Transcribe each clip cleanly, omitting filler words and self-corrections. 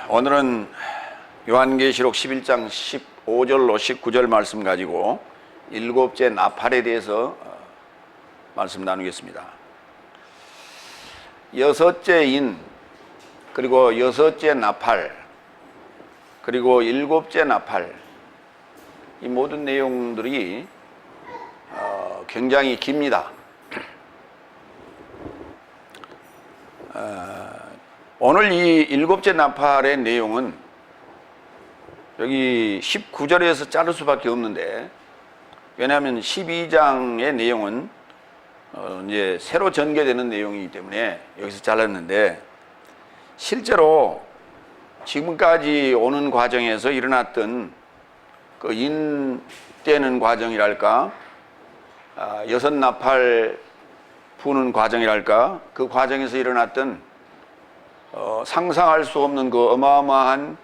오늘은 요한계시록 11장 15절로 19절 말씀 가지고 일곱째 나팔에 대해서 말씀 나누겠습니다. 여섯째 인, 그리고 여섯째 나팔, 그리고 일곱째 나팔, 이 모든 내용들이 굉장히 깁니다. 오늘 이 일곱째 나팔의 내용은 여기 19절에서 자를 수밖에 없는데, 왜냐하면 12장의 내용은 이제 새로 전개되는 내용이기 때문에 여기서 잘랐는데, 실제로 지금까지 오는 과정에서 일어났던 그 인 떼는 과정이랄까, 여섯 나팔 부는 과정이랄까, 그 과정에서 일어났던 상상할 수 없는 그 어마어마한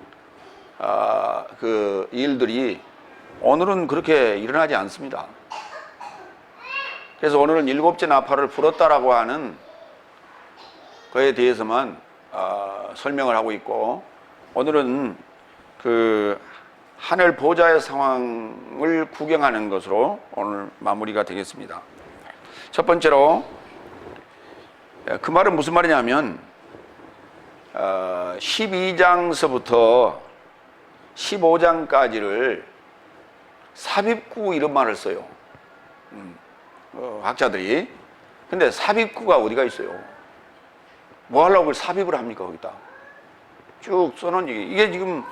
그 일들이 오늘은 그렇게 일어나지 않습니다. 그래서 오늘은 일곱째 나팔을 불었다라고 하는 그에 대해서만 설명을 하고 있고, 오늘은 그 하늘 보좌의 상황을 구경하는 것으로 오늘 마무리가 되겠습니다. 첫 번째로, 그 말은 무슨 말이냐면 12장서부터 15장까지를 삽입구 이런 말을 써요. 학자들이. 근데 삽입구가 어디가 있어요? 뭐 하려고 그걸 삽입을 합니까? 거기다 쭉 써놓은 이게 지금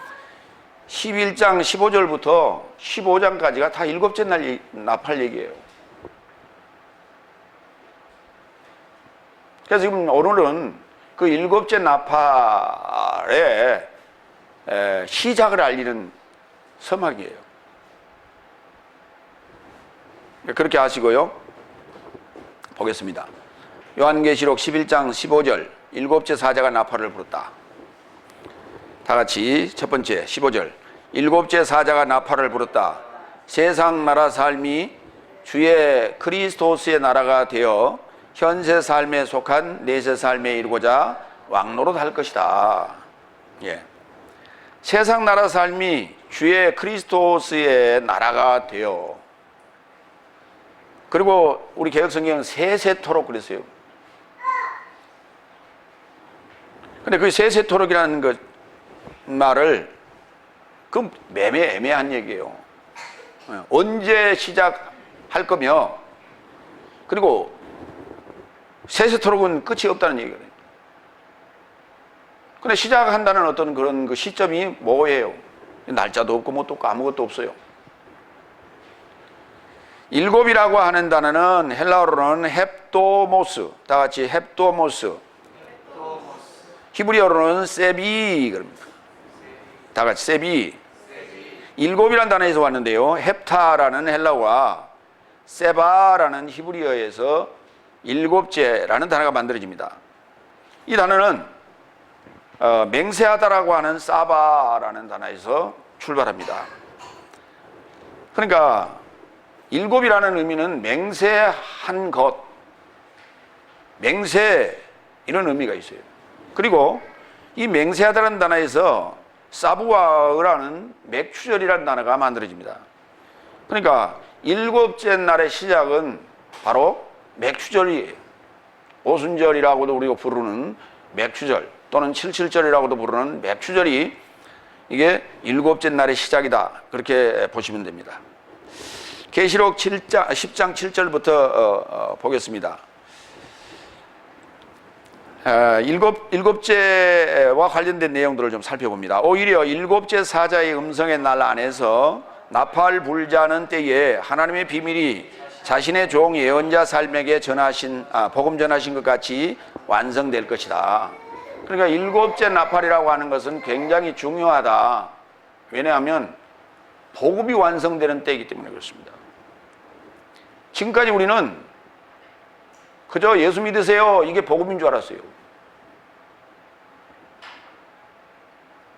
11장 15절부터 15장까지가 다 일곱째 나팔 얘기예요. 그래서 지금 오늘은 그 일곱째 나팔의 시작을 알리는 서막이에요. 그렇게 하시고요. 보겠습니다. 요한계시록 11장 15절, 일곱째 사자가 나팔을 불었다. 다 같이 첫 번째 15절. 일곱째 사자가 나팔을 불었다. 세상 나라 삶이 주의 그리스도스의 나라가 되어 현세 삶에 속한 내세 삶에 이르고자 왕노릇 할 것이다. 예. 세상 나라 삶이 주의 그리스도스의 나라가 되어, 그리고 우리 개혁성경은 세세토록 그랬어요. 근데 그 세세토록이라는 그 말을, 그 애매한 얘기예요. 언제 시작할 거며, 그리고 세세토록은 끝이 없다는 얘기거든요. 근데 시작한다는 어떤 그런 그 시점이 뭐예요? 날짜도 없고 뭣도 없고 아무것도 없어요. 일곱이라고 하는 단어는 헬라어로는 헵도모스, 다 같이 헵도모스. 히브리어로는 세비, 그럽니다. 다 같이 세비. 일곱이라는 단어에서 왔는데요, 헵타라는 헬라어와 세바라는 히브리어에서 일곱째라는 단어가 만들어집니다. 이 단어는 맹세하다라고 하는 사바라는 단어에서 출발합니다. 그러니까 일곱이라는 의미는 맹세한 것, 맹세, 이런 의미가 있어요. 그리고 이 맹세하다라는 단어에서 사부아라는 맥추절이라는 단어가 만들어집니다. 그러니까 일곱째 날의 시작은 바로 맥추절이에요. 오순절이라고도 우리가 부르는 맥추절, 또는 칠칠절이라고도 부르는 맥추절이 이게 일곱째 날의 시작이다, 그렇게 보시면 됩니다. 계시록 10장 7절부터 보겠습니다. 일곱째와 관련된 내용들을 좀 살펴봅니다. 오히려 일곱째 사자의 음성의 날 안에서 나팔 불자는 때에 하나님의 비밀이 자신의 종 예언자 삶에게 복음 전하신 것 같이 완성될 것이다. 그러니까 일곱째 나팔이라고 하는 것은 굉장히 중요하다. 왜냐하면 복음이 완성되는 때이기 때문에 그렇습니다. 지금까지 우리는 그저 예수 믿으세요, 이게 복음인 줄 알았어요.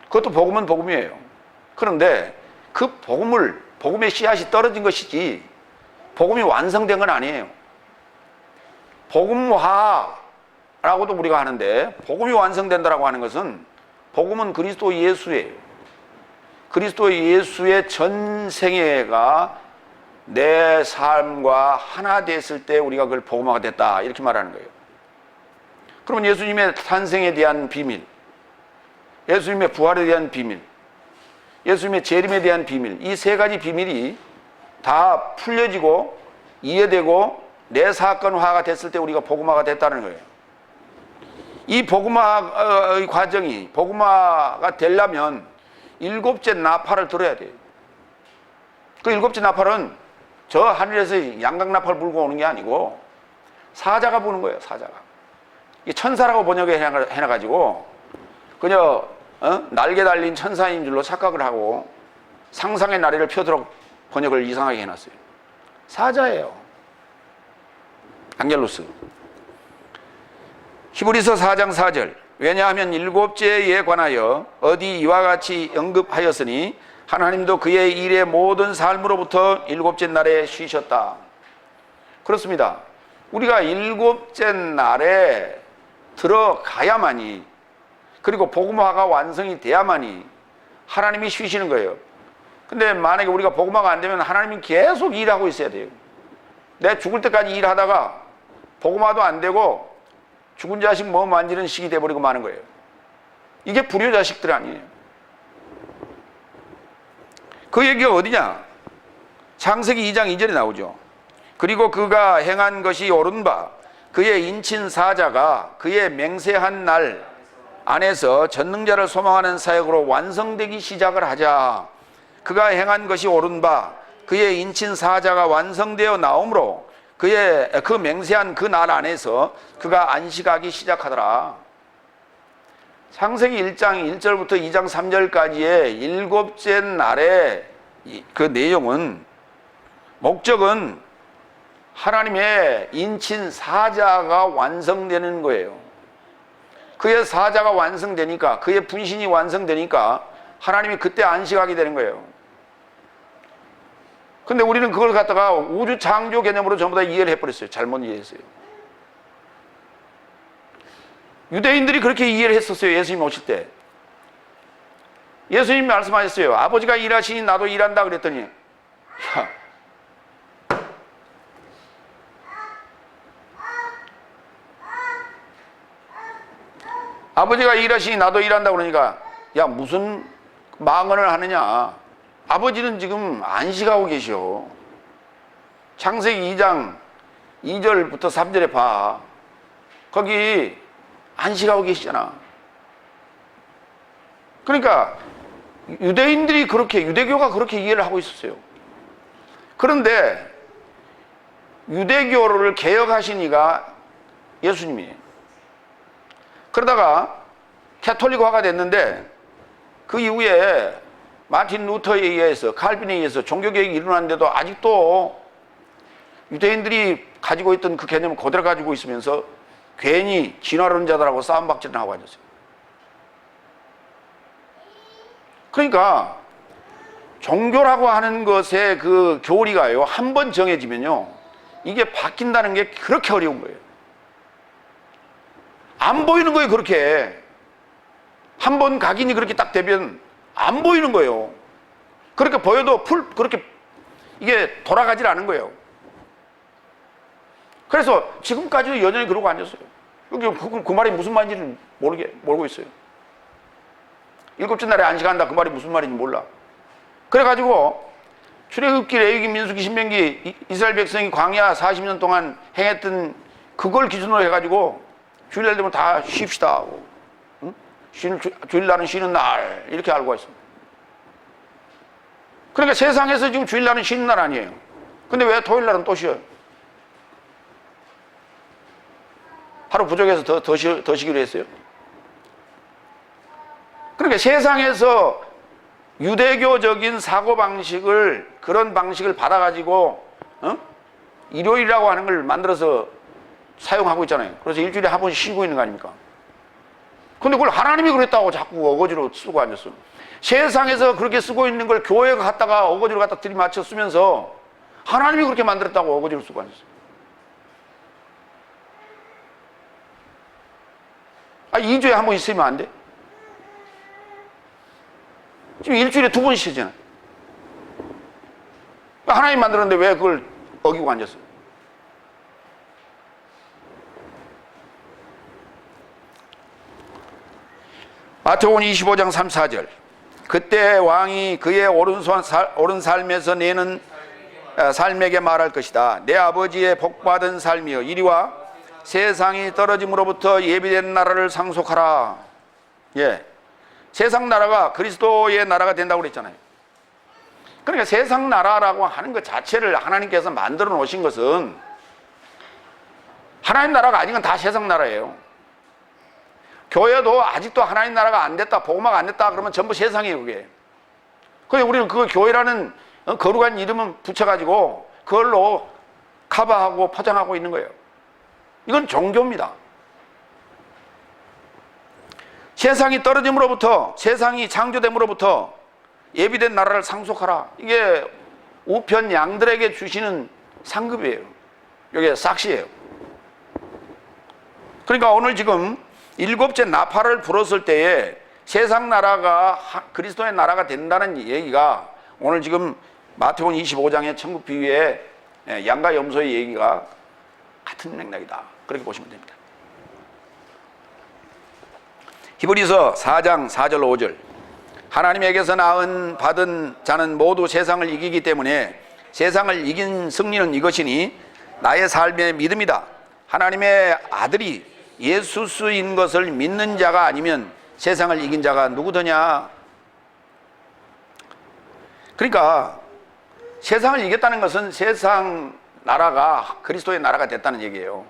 그것도 복음은 복음이에요. 그런데 그 복음의 씨앗이 떨어진 것이지 복음이 완성된 건 아니에요. 복음화라고도 우리가 하는데, 복음이 완성된다라고 하는 것은 복음은 그리스도 예수예요. 그리스도 예수의 전생애가 내 삶과 하나 됐을 때 우리가 그걸 복음화가 됐다, 이렇게 말하는 거예요. 그러면 예수님의 탄생에 대한 비밀, 예수님의 부활에 대한 비밀, 예수님의 재림에 대한 비밀, 이 세 가지 비밀이 다 풀려지고 이해되고 내 사건화가 됐을 때 우리가 복음화가 됐다는 거예요. 이 복음화의 과정이, 복음화가 되려면 일곱째 나팔을 들어야 돼요. 그 일곱째 나팔은 저 하늘에서 양각나팔 불고 오는 게 아니고 사자가 부는 거예요. 사자가. 이 천사라고 번역을 해놔가지고 그저 날개 달린 천사인 줄로 착각을 하고 상상의 나래를 펴도록 번역을 이상하게 해놨어요. 사자예요. 안겔로스. 히브리서 4장 4절. 왜냐하면 일곱째에 관하여 어디 이와 같이 언급하였으니 하나님도 그의 일의 모든 삶으로부터 일곱째 날에 쉬셨다. 그렇습니다. 우리가 일곱째 날에 들어가야만이, 그리고 복음화가 완성이 돼야만이 하나님이 쉬시는 거예요. 근데 만약에 우리가 복음화가 안 되면 하나님이 계속 일하고 있어야 돼요. 내 죽을 때까지 일하다가 복음화도 안 되고 죽은 자식 몸 만지는 식이 돼버리고 마는 거예요. 이게 불효자식들 아니에요. 그 얘기가 어디냐? 창세기 2장 2절에 나오죠. 그리고 그가 행한 것이 옳은 바 그의 인친 사자가 그의 맹세한 날 안에서 전능자를 소망하는 사역으로 완성되기 시작을 하자. 그가 행한 것이 옳은 바 그의 인친 사자가 완성되어 나오므로 그의 그 맹세한 그 날 안에서 그가 안식하기 시작하더라. 창세기 1장 1절부터 2장 3절까지의 일곱째 날의 그 내용은, 목적은 하나님의 인친 사자가 완성되는 거예요. 그의 사자가 완성되니까, 그의 분신이 완성되니까 하나님이 그때 안식하게 되는 거예요. 근데 우리는 그걸 갖다가 우주 창조 개념으로 전부 다 이해를 해버렸어요. 잘못 이해했어요. 유대인들이 그렇게 이해를 했었어요. 예수님 오실 때. 예수님이 말씀하셨어요. 아버지가 일하시니 나도 일한다 그랬더니, 야, 아버지가 일하시니 나도 일한다 그러니까, 야, 무슨 망언을 하느냐. 아버지는 지금 안식하고 계셔. 창세기 2장 2절부터 3절에 봐. 거기 안식하고 계시잖아. 그러니까 유대인들이 그렇게, 유대교가 그렇게 이해를 하고 있었어요. 그런데 유대교를 개혁하신 이가 예수님이에요. 그러다가 캐톨릭화가 됐는데 그 이후에 마틴 루터에 의해서, 칼빈에 의해서 종교개혁이 일어났는데도 아직도 유대인들이 가지고 있던 그 개념을 그대로 가지고 있으면서 괜히 진화론자들하고 싸움박질을 하고 앉았어요. 그러니까 종교라고 하는 것의 그 교리가요, 한 번 정해지면요, 이게 바뀐다는 게 그렇게 어려운 거예요. 안 보이는 거예요. 그렇게 한 번 각인이 그렇게 딱 되면 안 보이는 거예요. 그렇게 보여도 그렇게 이게 돌아가질 않은 거예요. 그래서 지금까지도 여전히 그러고 앉았어요. 그 말이 무슨 말인지는 모르고 있어요. 일곱째 날에 안식한다, 그 말이 무슨 말인지 몰라. 그래가지고 출애굽기, 레위기, 민수기, 신명기, 이스라엘 백성이 광야 40년 동안 행했던 그걸 기준으로 해가지고 주일날 되면 다 쉽시다 하고, 응? 주일날은 쉬는 날, 이렇게 알고 있습니다. 그러니까 세상에서 지금 주일날은 쉬는 날 아니에요. 근데 왜 토요일날은 또 쉬어요? 하루 부족해서 더 쉬기로 했어요. 그러니까 세상에서 유대교적인 사고방식을, 그런 방식을 받아가지고 일요일이라고 하는 걸 만들어서 사용하고 있잖아요. 그래서 일주일에 한 번씩 쉬고 있는 거 아닙니까? 근데 그걸 하나님이 그랬다고 자꾸 어거지로 쓰고 앉았어. 세상에서 그렇게 쓰고 있는 걸 교회가 갖다가 어거지로 갖다 들이맞춰 쓰면서 하나님이 그렇게 만들었다고 어거지로 쓰고 앉았어요. 2주에 한 번 있으면 안 돼? 지금 일주일에 2번씩 하잖아요. 하나님 만들었는데 왜 그걸 어기고 앉았어요? 마태복음 25장 34절. 그때 왕이 그의 오른 삶에서 내는 삶에게 말할 것이다. 내 아버지의 복받은 삶이여, 이리와 세상이 떨어짐으로부터 예비된 나라를 상속하라. 예, 세상 나라가 그리스도의 나라가 된다고 그랬잖아요. 그러니까 세상 나라라고 하는 것 자체를 하나님께서 만들어 놓으신 것은, 하나님 나라가 아닌 건 다 세상 나라예요. 교회도 아직도 하나님 나라가 안 됐다, 복음화가 안 됐다 그러면 전부 세상이에요, 그게. 그래서 우리는 그 교회라는 거룩한 이름은 붙여가지고 그걸로 커버하고 포장하고 있는 거예요. 이건 종교입니다. 세상이 떨어짐으로부터, 세상이 창조됨으로부터 예비된 나라를 상속하라. 이게 우편 양들에게 주시는 상급이에요. 이게 삭시예요. 그러니까 오늘 지금 7째 나팔을 불었을 때에 세상 나라가 그리스도의 나라가 된다는 얘기가, 오늘 지금 마태복음 25장의 천국 비유의 양과 염소의 얘기가 같은 맥락이다, 그렇게 보시면 됩니다. 히브리서 4장 4절 5절. 하나님에게서 받은 자는 모두 세상을 이기기 때문에 세상을 이긴 승리는 이것이니 나의 삶의 믿음이다. 하나님의 아들이 예수스인 것을 믿는 자가 아니면 세상을 이긴 자가 누구더냐. 그러니까 세상을 이겼다는 것은 세상 나라가 그리스도의 나라가 됐다는 얘기예요.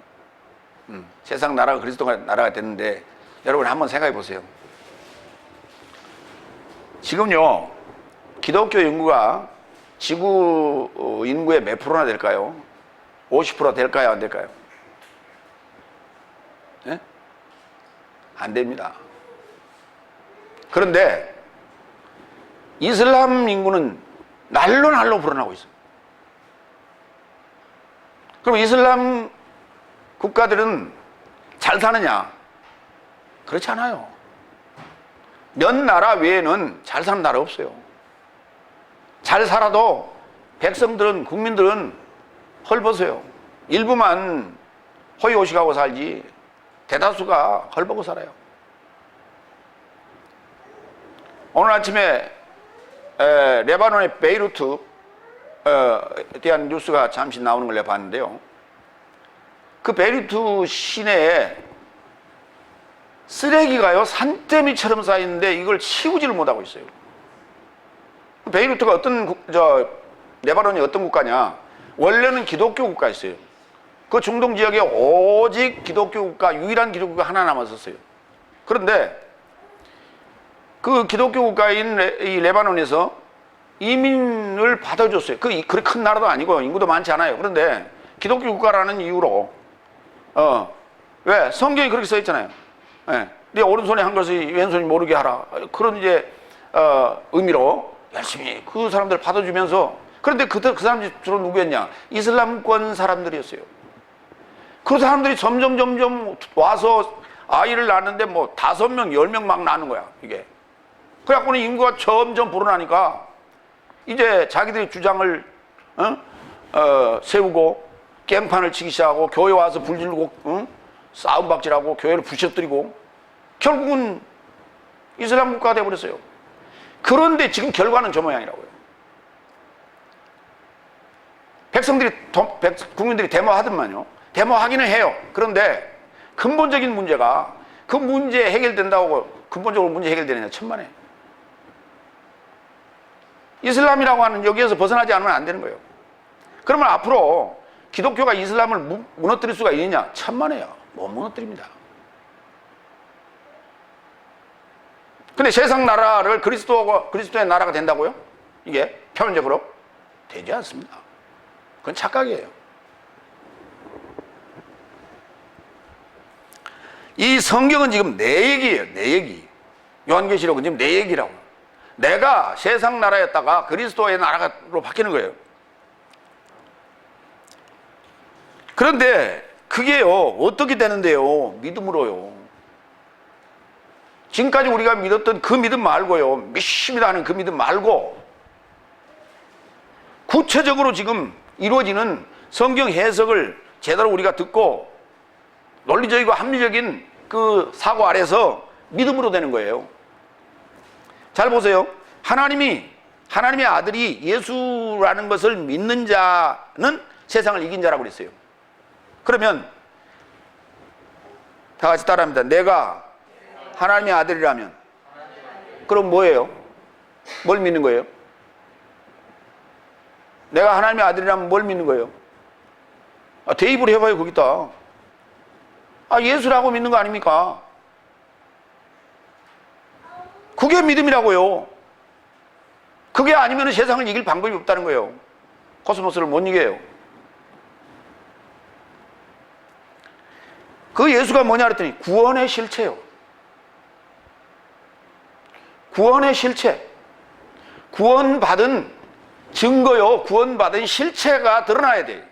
세상 나라가 그리스도의 나라가 됐는데, 여러분 한번 생각해 보세요. 지금요, 기독교 인구가 지구 인구의 몇 프로나 될까요? 50% 될까요, 안 될까요? 네? 안 됩니다. 그런데 이슬람 인구는 날로 불어나고 있어요. 그럼 이슬람 국가들은 잘 사느냐? 그렇지 않아요. 몇 나라 외에는 잘 사는 나라 없어요. 잘 살아도 백성들은, 국민들은 헐벗어요. 일부만 호의호식하고 살지 대다수가 헐벗고 살아요. 오늘 아침에 레바논의 베이루트에 대한 뉴스가 잠시 나오는 걸 내가 봤는데요. 그 베이루트 시내에 쓰레기가요 산더미처럼 쌓이는데 이걸 치우지를 못하고 있어요. 베이루트가 레바논이 어떤 국가냐? 원래는 기독교 국가였어요. 그 중동 지역에 오직 기독교 국가, 유일한 기독교 국가 하나 남았었어요. 그런데 그 기독교 국가인 이 레바논에서 이민을 받아줬어요. 그렇게 큰 나라도 아니고 인구도 많지 않아요. 그런데 기독교 국가라는 이유로 왜? 성경이 그렇게 써 있잖아요. 네. 네 오른손에 한 것을 왼손이 모르게 하라. 그런 의미로 열심히 그 사람들 받아주면서, 그런데 그 사람들이 주로 누구였냐? 이슬람권 사람들이었어요. 그 사람들이 점점 와서 아이를 낳는데 5명, 10명 막 낳는 거야, 이게. 그래갖고는 인구가 점점 불어나니까 이제 자기들이 주장을 세우고 깽판을 치기 시작하고 교회 와서 불질르고 싸움박질하고 교회를 부셔뜨리고 결국은 이슬람 국가가 되어버렸어요. 그런데 지금 결과는 저 모양이라고요. 국민들이 데모하더만요. 데모하기는 해요. 그런데 근본적인 문제가, 그 문제 해결된다고 근본적으로 문제 해결되느냐? 천만에. 이슬람이라고 하는 여기에서 벗어나지 않으면 안 되는 거예요. 그러면 앞으로 기독교가 이슬람을 무너뜨릴 수가 있느냐? 천만에요. 못 무너뜨립니다. 근데 세상 나라를 그리스도의 나라가 된다고요? 이게 표면적으로 되지 않습니다. 그건 착각이에요. 이 성경은 지금 내 얘기예요. 내 얘기. 요한계시록은 지금 내 얘기라고. 내가 세상 나라였다가 그리스도의 나라로 바뀌는 거예요. 그런데 그게요 어떻게 되는데요? 믿음으로요. 지금까지 우리가 믿었던 그 믿음 말고요, 믿습니다 하는 그 믿음 말고 구체적으로 지금 이루어지는 성경 해석을 제대로 우리가 듣고 논리적이고 합리적인 그 사고 아래서 믿음으로 되는 거예요. 잘 보세요. 하나님의 아들이 예수라는 것을 믿는 자는 세상을 이긴 자라고 그랬어요. 그러면 다 같이 따라합니다. 내가 하나님의 아들이라면 그럼 뭐예요? 뭘 믿는 거예요? 내가 하나님의 아들이라면 뭘 믿는 거예요? 대입을 해봐요. 거기다 예수라고 믿는 거 아닙니까? 그게 믿음이라고요. 그게 아니면 세상을 이길 방법이 없다는 거예요. 코스모스를 못 이겨요. 그 예수가 뭐냐 그랬더니 구원의 실체요. 구원의 실체. 구원받은 증거요. 구원받은 실체가 드러나야 돼요.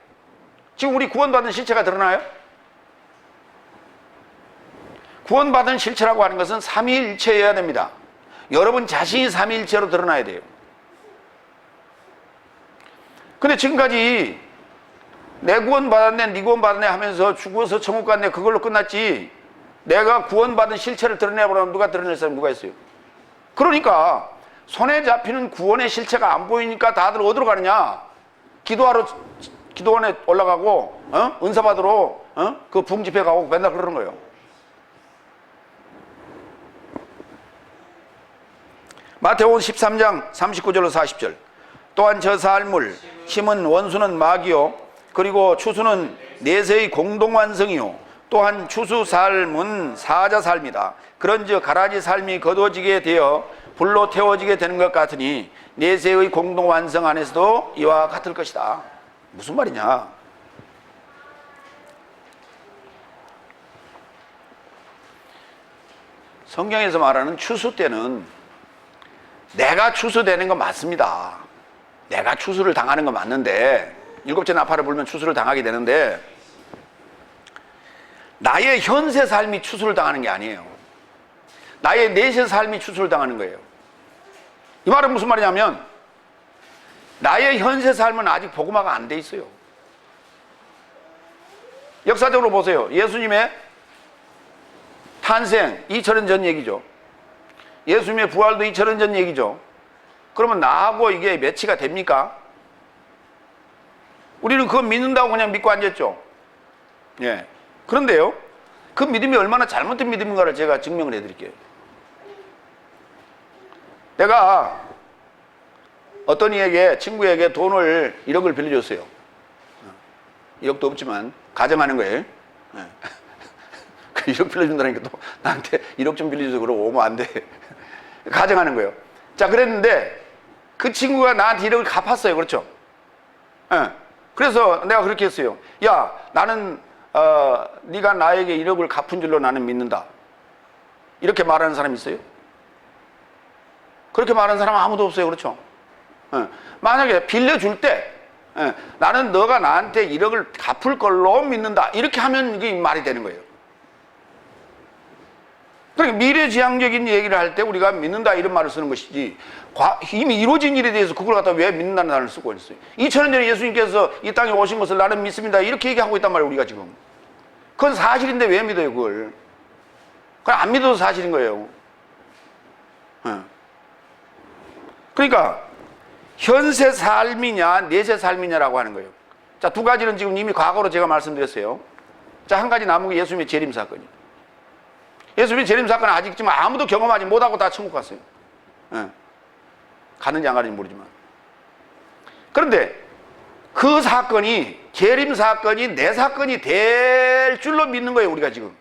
지금 우리 구원받은 실체가 드러나요? 구원받은 실체라고 하는 것은 삼위일체여야 됩니다. 여러분 자신이 삼위일체로 드러나야 돼요. 근데 지금까지 내 구원받았네, 네 구원받았네 하면서 죽어서 천국 갔네 그걸로 끝났지, 내가 구원받은 실체를 드러내보라면 누가 드러낼 사람이 누가 있어요? 그러니까 손에 잡히는 구원의 실체가 안 보이니까 다들 어디로 가느냐? 기도원에 올라가고 은사 받으러 그 부흥집회 가고 맨날 그러는 거예요. 마태복음 13장 39절로 40절. 또한 저 삶을 심은 원수는 마귀요 그리고 추수는 내세의 공동완성이요 또한 추수 삶은 사자 삶이다. 그런즉 가라지 삶이 거두어지게 되어 불로 태워지게 되는 것 같으니 내세의 공동완성 안에서도 이와 같을 것이다. 무슨 말이냐? 성경에서 말하는 추수 때는 내가 추수되는 건 맞습니다. 내가 추수를 당하는 건 맞는데, 일곱째 나팔을 불면 추수를 당하게 되는데, 나의 현세 삶이 추수를 당하는 게 아니에요. 나의 내세 삶이 추수를 당하는 거예요. 이 말은 무슨 말이냐면 나의 현세 삶은 아직 복음화가 안 돼 있어요. 역사적으로 보세요. 예수님의 탄생 2000년 전 얘기죠. 예수님의 부활도 2000년 전 얘기죠. 그러면 나하고 이게 매치가 됩니까? 우리는 그거 믿는다고 그냥 믿고 앉았죠. 예. 그런데요, 그 믿음이 얼마나 잘못된 믿음인가를 제가 증명을 해드릴게요. 내가 어떤 이에게, 친구에게 돈을 1억을 빌려줬어요. 1억도 없지만 가정하는 거예요. 예. 그 1억 빌려준다니까 또 나한테 1억 좀 빌려줘서 그러고 오면 안 돼. 가정하는 거예요. 자, 그랬는데 그 친구가 나한테 1억을 갚았어요. 그렇죠? 예. 그래서 내가 그렇게 했어요. 야, 나는 네가 나에게 1억을 갚은 줄로 나는 믿는다. 이렇게 말하는 사람이 있어요? 그렇게 말하는 사람은 아무도 없어요. 그렇죠? 예. 만약에 빌려줄 때 나는 너가 나한테 1억을 갚을 걸로 믿는다. 이렇게 하면 이게 말이 되는 거예요. 그러니까 미래지향적인 얘기를 할 때 우리가 믿는다 이런 말을 쓰는 것이지, 이미 이루어진 일에 대해서 그걸 갖다 왜 믿는다는 단어를 쓰고 있어요. 2000년 전에 예수님께서 이 땅에 오신 것을 나는 믿습니다 이렇게 얘기하고 있단 말이에요. 우리가 지금 그건 사실인데 왜 믿어요? 그걸 안 믿어도 사실인 거예요. 그러니까 현세 삶이냐 내세 삶이냐라고 하는 거예요. 자, 두 가지는 지금 이미 과거로 제가 말씀드렸어요. 자, 한 가지 남은 게 예수님의 재림 사건이에요. 예수님의 재림 사건은 아직 지금 아무도 경험하지 못하고 다 천국 갔어요. 가는지 안 가는지 모르지만. 그런데 그 사건이, 재림 사건이 내 사건이 될 줄로 믿는 거예요. 우리가 지금.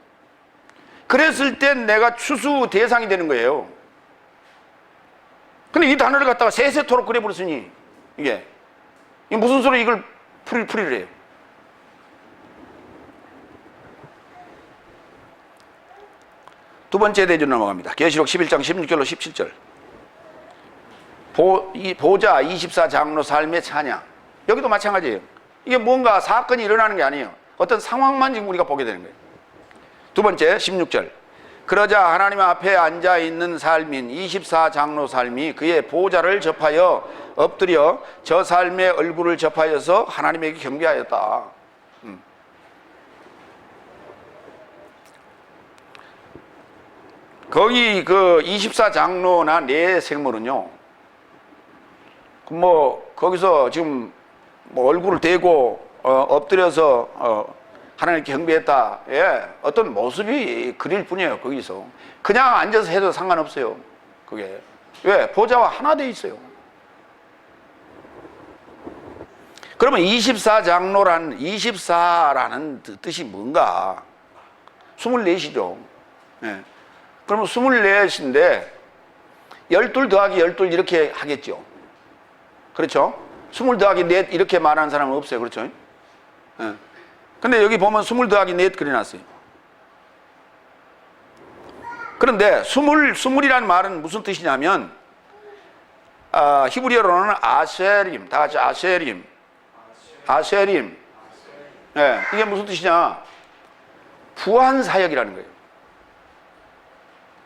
그랬을 땐 내가 추수 대상이 되는 거예요. 근데 이 단어를 갖다가 세세토록 그려버렸으니 이게 무슨 소리 이걸 풀이를 해요. 두 번째 대지로 넘어갑니다. 계시록 11장 16절로 17절. 보좌 24장로 삶의 찬양. 여기도 마찬가지예요. 이게 뭔가 사건이 일어나는 게 아니에요. 어떤 상황만 지금 우리가 보게 되는 거예요. 두 번째 16절. 그러자 하나님 앞에 앉아 있는 삶인 24장로 삶이 그의 보좌를 접하여 엎드려 저 삶의 얼굴을 접하여서 하나님에게 경배하였다. 거기 그 24장로나 네 생물은요, 뭐 거기서 지금 뭐 얼굴을 대고 엎드려서 하나님께 경배했다, 예, 어떤 모습이 그릴 뿐이에요. 거기서 그냥 앉아서 해도 상관없어요. 그게 왜? 보좌와 하나 돼 있어요. 그러면 24장로라는 뜻이 뭔가? 24시죠. 예. 그러면 24인데 12 더하기 12 이렇게 하겠죠. 그렇죠? 20 더하기 4 이렇게 말하는 사람은 없어요. 그렇죠? 예. 근데 여기 보면 20 더하기 4 그려놨어요. 그런데 20이라는 말은 무슨 뜻이냐면, 히브리어로는 아세림, 다 같이 아세림. 예, 이게 무슨 뜻이냐? 부한사역이라는 거예요.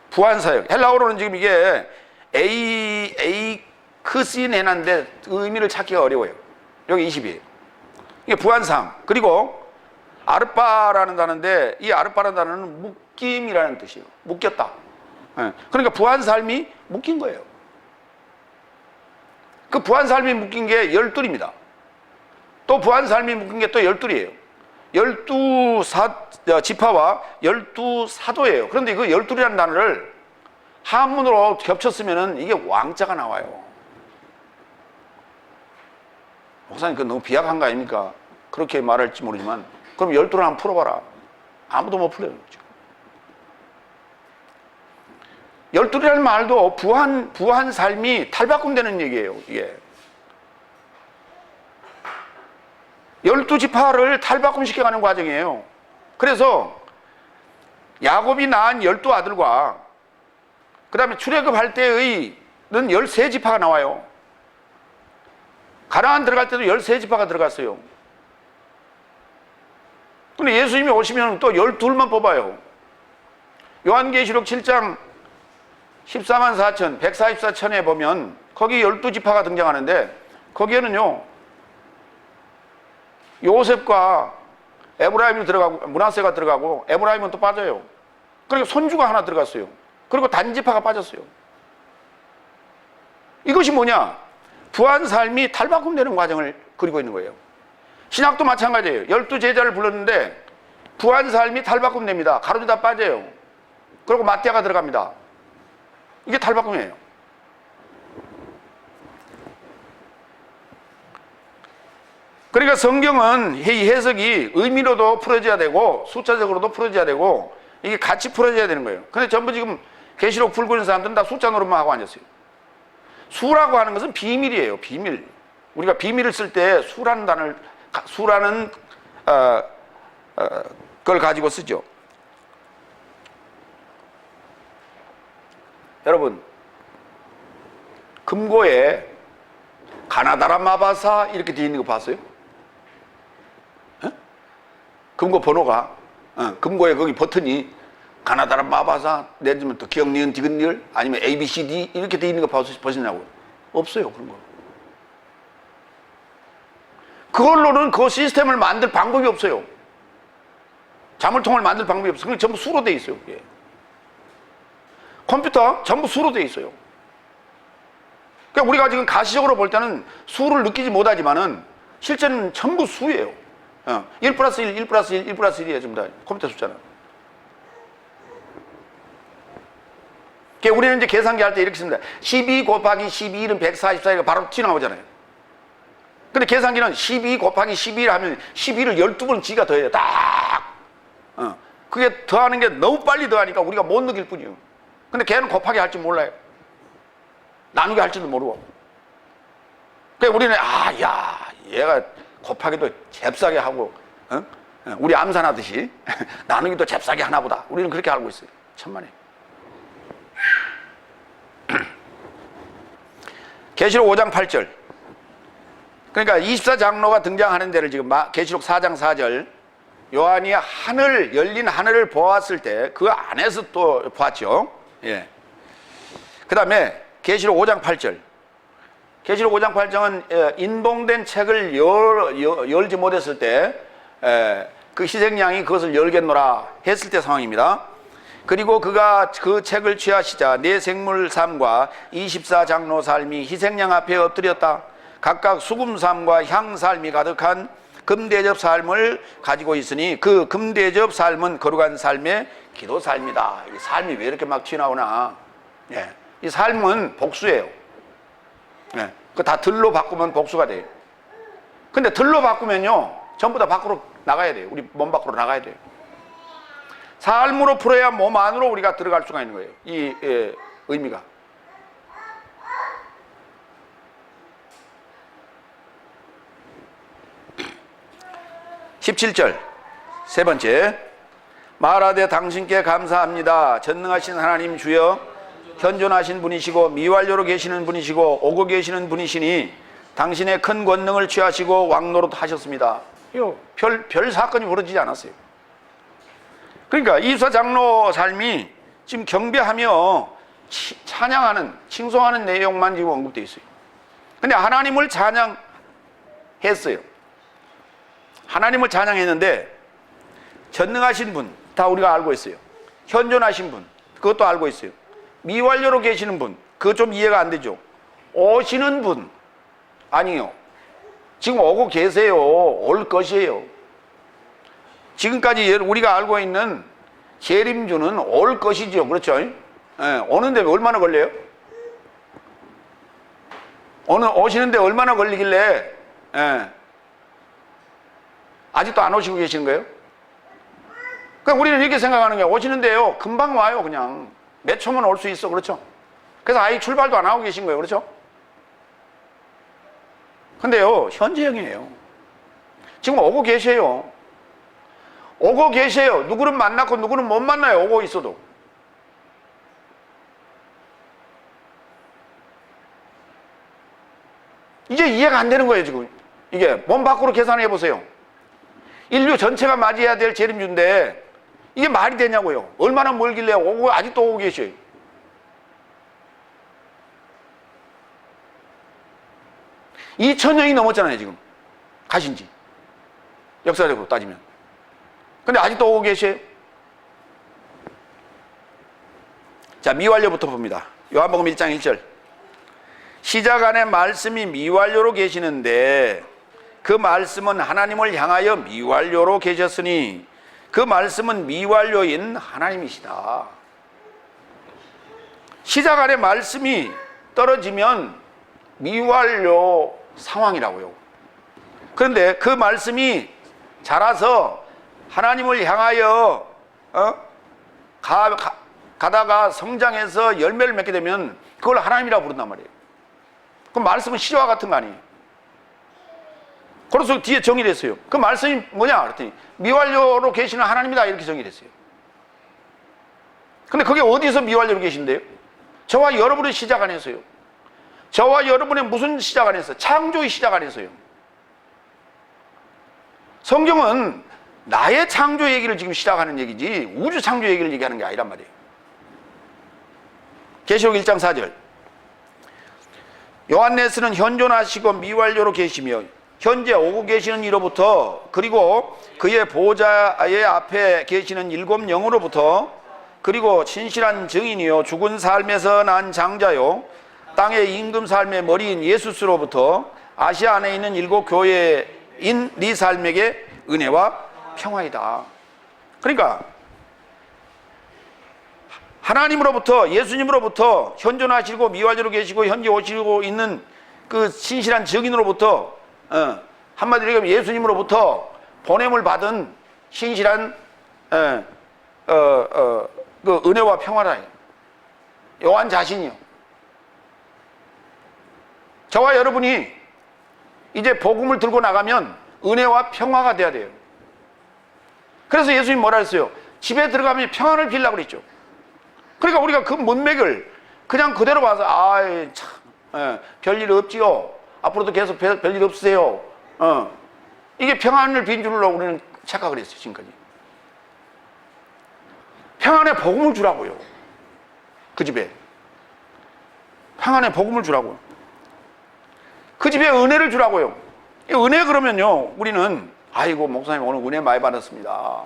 부한사역. 헬라어로는 지금 이게 에이크신 해놨는데 의미를 찾기가 어려워요. 여기 20이에요. 이게 부한상. 그리고 아르빠라는 단어인데, 이 아르빠라는 단어는 묶임이라는 뜻이에요. 묶였다. 예. 그러니까 부한삶이 묶인 거예요. 그 부한삶이 묶인 게 12입니다. 또 부한삶이 묶인 게 또 12이에요. 12지파와 12사도예요. 그런데 그 12이라는 단어를 한문으로 겹쳤으면 이게 왕자가 나와요. 목사님, 그거 너무 비약한 거 아닙니까? 그렇게 말할지 모르지만, 그럼 12를 한번 풀어봐라. 아무도 못 풀어요. 12이라는 말도 부한 삶이 탈바꿈되는 얘기예요. 이게 12지파를 탈바꿈시켜가는 과정이에요. 그래서 야곱이 낳은 12아들과 그 다음에 출애굽할 때의는 13지파가 나와요. 가나안 들어갈 때도 13지파가 들어갔어요. 근데 예수님이 오시면 또 12만 뽑아요. 요한계시록 7장 14만 4천, 144천에 보면 거기 12지파가 등장하는데, 거기에는요 요셉과 에브라임이 들어가고 므낫세가 들어가고 에브라임은 또 빠져요. 그러니까 손주가 하나 들어갔어요. 그리고 단지파가 빠졌어요. 이것이 뭐냐? 부한 삶이 탈바꿈되는 과정을 그리고 있는 거예요. 신학도 마찬가지예요. 12제자를 불렀는데 부한 삶이 탈바꿈됩니다. 가로주 다 빠져요. 그리고 마띠아가 들어갑니다. 이게 탈바꿈이에요. 그러니까 성경은 이 해석이 의미로도 풀어져야 되고 숫자적으로도 풀어져야 되고 이게 같이 풀어져야 되는 거예요. 근데 전부 지금 계시록 풀고 있는 사람들은 다 숫자 노릇만 하고 앉았어요. 수라고 하는 것은 비밀이에요. 비밀. 우리가 비밀을 쓸 때 수라는 단어를, 수라는 걸 가지고 쓰죠. 여러분, 금고에 가나다라 마바사 이렇게 되어 있는 거 봤어요? 금고 번호가, 금고에 거기 버튼이 가나다라 마바사, 내지면 또 기억, 니은, 디귿, 리을, 아니면 A, B, C, D 이렇게 되어 있는 거 보셨냐고요? 없어요, 그런 거. 그걸로는 그 시스템을 만들 방법이 없어요. 자물통을 만들 방법이 없어요. 그게 전부 수로 되어 있어요. 예. 컴퓨터 전부 수로 되어 있어요. 그러니까 우리가 지금 가시적으로 볼 때는 수를 느끼지 못하지만은 실제는 전부 수예요. 1 플러스 1, 1 플러스 1, 1 플러스 1이에요. 전부 다 컴퓨터 숫자는. 그러니까 우리는 이제 계산기 할 때 이렇게 씁니다. 12 곱하기 12는 144가 바로 튀어나오잖아요. 근데 계산기는 12 곱하기 12 하면 12를 12번 지가 더해요. 딱. 그게 더하는 게 너무 빨리 더하니까 우리가 못 느낄 뿐이에요. 근데 걔는 곱하기 할 줄 몰라요. 나누기 할 줄도 모르고. 그러니까 우리는 얘가 곱하기도 잽싸게 하고, 우리 암산하듯이 나누기도 잽싸게 하나 보다. 우리는 그렇게 알고 있어요. 천만에. 계시록 5장 8절. 그러니까 24장로가 등장하는 데를 지금 계시록 4장 4절 요한이 열린 하늘을 보았을 때 그 안에서 또 봤죠. 예. 그 다음에 계시록 5장 8절. 계시록 5장 8장은 인봉된 책을 열지 못했을 때 그 희생양이 그것을 열겠노라 했을 때 상황입니다. 그리고 그가 그 책을 취하시자 네 생물 삶과 24장로 삶이 희생양 앞에 엎드렸다. 각각 수금 삶과 향 삶이 가득한 금대접 삶을 가지고 있으니 그 금대접 삶은 거룩한 삶의 기도 삶이다. 이 삶이 왜 이렇게 막 튀어나오나? 예. 이 삶은 복수예요. 예. 그 다 들로 바꾸면 복수가 돼요. 근데 들로 바꾸면요, 전부 다 밖으로 나가야 돼요. 우리 몸 밖으로 나가야 돼요. 삶으로 풀어야 몸 안으로 우리가 들어갈 수가 있는 거예요. 이 의미가. (17절) 세 번째, 말하되 당신께 감사합니다. 전능하신 하나님 주여, 현존하신 분이시고 미완료로 계시는 분이시고 오고 계시는 분이시니 당신의 큰 권능을 취하시고 왕노릇 하셨습니다. 이거 별 사건이 벌어지지 않았어요. 그러니까 24장로 삶이 지금 경배하며 찬양하는, 칭송하는 내용만 지금 언급되어 있어요. 근데 하나님을 찬양했어요. 하나님을 찬양했는데 전능하신 분, 다 우리가 알고 있어요. 현존하신 분, 그것도 알고 있어요. 미완료로 계시는 분, 그거 좀 이해가 안 되죠. 오시는 분, 아니요. 지금 오고 계세요. 올 것이에요. 지금까지 우리가 알고 있는 재림주는 올 것이죠. 그렇죠? 예, 오는데 얼마나 걸려요? 오시는데 얼마나 걸리길래 아직도 안 오시고 계시는 거예요? 그러니까 우리는 이렇게 생각하는 거예요. 오시는데요, 금방 와요. 그냥 몇 초면 올 수 있어. 그렇죠? 그래서 아예 출발도 안 하고 계신 거예요. 그렇죠? 근데요, 현재형이에요. 지금 오고 계세요. 오고 계세요. 누구는 만났고 누구는 못 만나요. 오고 있어도. 이제 이해가 안 되는 거예요. 지금 이게 몸 밖으로 계산해 보세요. 인류 전체가 맞이해야 될 재림주인데 이게 말이 되냐고요. 얼마나 멀길래 아직도 오고 계셔요. (2000년이) 넘었잖아요. 지금 가신 지, 역사적으로 따지면. 근데 아직도 오고 계셔요. 자, 미완료부터 봅니다. 요한복음 1장 1절. 시작 안에 말씀이 미완료로 계시는데 그 말씀은 하나님을 향하여 미완료로 계셨으니 그 말씀은 미완료인 하나님이시다. 시작 안에 말씀이 떨어지면 미완료 상황이라고요. 그런데 그 말씀이 자라서 하나님을 향하여 가다가 성장해서 열매를 맺게 되면 그걸 하나님이라고 부른단 말이에요. 그럼 말씀은 시와 같은 거 아니에요? 그래서 뒤에 정의를 했어요. 그 말씀이 뭐냐 그랬더니 미완료로 계시는 하나님이다, 이렇게 정의를 했어요. 근데 그게 어디서 미완료로 계신데요? 저와 여러분의 시작 안에서요. 저와 여러분의 무슨 시작 안에서? 창조의 시작 안에서요. 성경은 나의 창조 얘기를 지금 시작하는 얘기지 우주 창조 얘기를 얘기하는 게 아니란 말이에요. 계시록 1장 4절. 요한네스는 현존하시고 미완료로 계시며 현재 오고 계시는 이로부터 그리고 그의 보좌의 앞에 계시는 7 영으로부터 그리고 친실한 증인이요 죽은 삶에서 난 장자요 땅의 임금 삶의 머리인 예수스로부터 아시아 안에 있는 7 교회인 네 삶에게 은혜와 평화이다. 그러니까 하나님으로부터, 예수님으로부터 현존하시고 미완료로 계시고 현재 오시고 있는 그 신실한 증인으로부터, 한마디로 얘기하면 예수님으로부터 보냄을 받은 신실한 그 은혜와 평화라. 요한 자신이요. 저와 여러분이 이제 복음을 들고 나가면 은혜와 평화가 돼야 돼요. 그래서 예수님 뭐라 했어요? 집에 들어가면 평안을 빌라고 그랬죠. 그러니까 우리가 그 문맥을 그냥 그대로 봐서 아이 참 별일 없지요. 앞으로도 계속 별일 없으세요. 이게 평안을 빈 줄로 우리는 착각을 했어요, 지금까지. 평안의 복음을 주라고요. 그 집에. 평안의 복음을 주라고요. 그 집에 은혜를 주라고요. 은혜 그러면요, 우리는 아이고 목사님 오늘 은혜 많이 받았습니다.